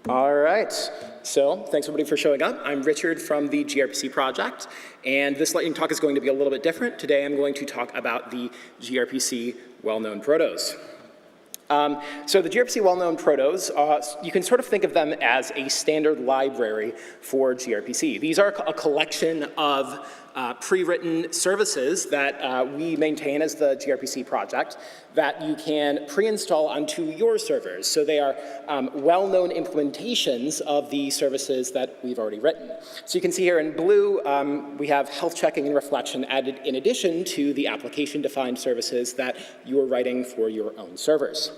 All right, so thanks everybody for showing up. I'm Richard from the gRPC project, and this lightning talk is going to be a little bit different. Today I'm going to talk about the gRPC well-known Protos. So the gRPC well-known Protos, you can sort of think of them as a standard library for gRPC. These are a collection of pre-written services that we maintain as the gRPC project that you can pre-install onto your servers. So they are well-known implementations of the services that we've already written. So you can see here in blue, we have health checking and reflection added in addition to the application-defined services that you are writing for your own servers.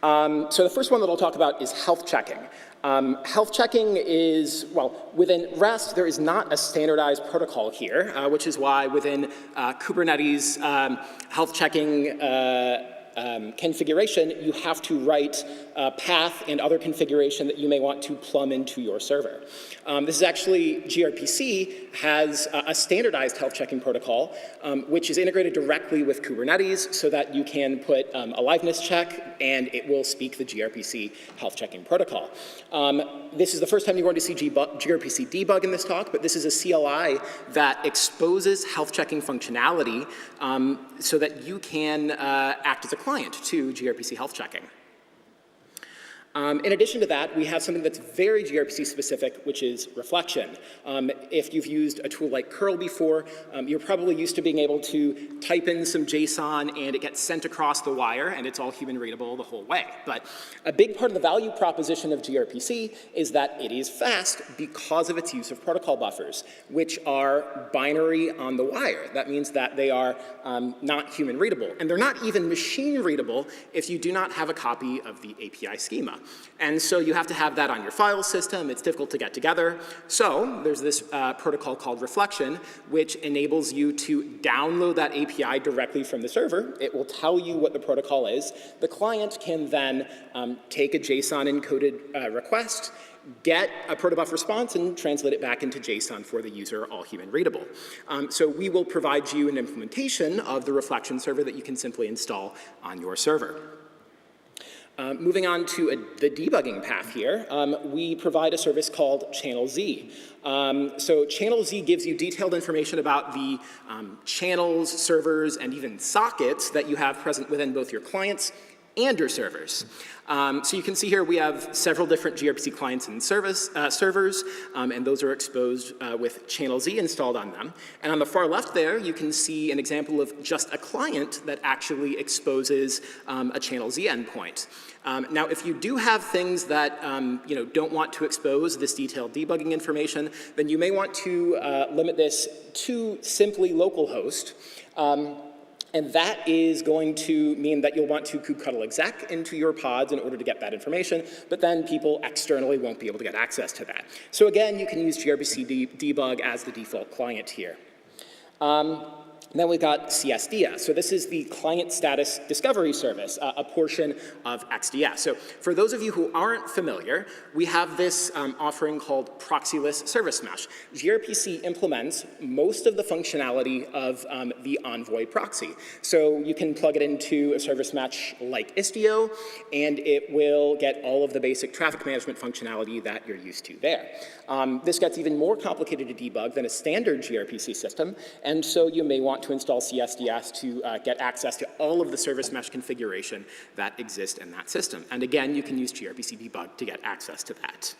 So the first one that I'll talk about is health checking. Health checking is, well, within REST, there is not a standardized protocol here, which is why within Kubernetes health checking configuration, you have to write path and other configuration that you may want to plumb into your server. This is actually, gRPC has a standardized health checking protocol, which is integrated directly with Kubernetes so that you can put a liveness check and it will speak the gRPC health checking protocol. This is the first time you're going to see gRPC debug in this talk, but this is a CLI that exposes health checking functionality so that you can act as a client to gRPC health checking. In addition to that, we have something that's very gRPC specific, which is reflection. If you've used a tool like curl before, you're probably used to being able to type in some JSON and it gets sent across the wire and it's all human readable the whole way. But a big part of the value proposition of gRPC is that it is fast because of its use of protocol buffers, which are binary on the wire. That means that they are not human readable. And they're not even machine readable if you do not have a copy of the API schema. And so you have to have that on your file system. It's difficult to get together. So there's this protocol called reflection, which enables you to download that API directly from the server. It will tell you what the protocol is. The client can then take a JSON encoded request, get a protobuf response, and translate it back into JSON for the user, all human readable. So we will provide you an implementation of the reflection server that you can simply install on your server. Moving on to the debugging path here, we provide a service called channelz. So channelz gives you detailed information about the channels, servers, and even sockets that you have present within both your clients and your servers. So you can see here we have several different gRPC clients and servers, and those are exposed with channelz installed on them. And on the far left there, you can see an example of just a client that actually exposes a channelz endpoint. Now, if you do have things that don't want to expose this detailed debugging information, then you may want to limit this to simply localhost. And that is going to mean that you'll want to kubectl exec into your pods in order to get that information, but then people externally won't be able to get access to that. So again, you can use gRPC debug as the default client here. And then we've got CSDS. So this is the client status discovery service, a portion of XDS. So for those of you who aren't familiar, we have this offering called proxyless service mesh. gRPC implements most of the functionality of the Envoy proxy. So you can plug it into a service mesh like Istio, and it will get all of the basic traffic management functionality that you're used to there. This gets even more complicated to debug than a standard gRPC system, and so you may want to install CSDS to get access to all of the service mesh configuration that exists in that system. And again, you can use gRPC debug to get access to that.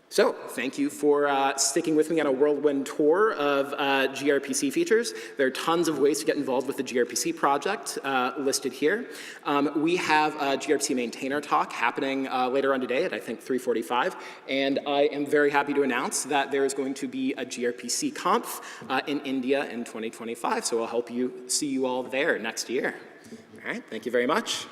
So thank you for sticking with me on a whirlwind tour of gRPC features. There are tons of ways to get involved with the gRPC project listed here. We have a gRPC maintainer talk happening later on today at, I think, 3:45. And I am very happy to announce that there is going to be a gRPC conf in India in 2025. So I'll see you all there next year. All right, thank you very much.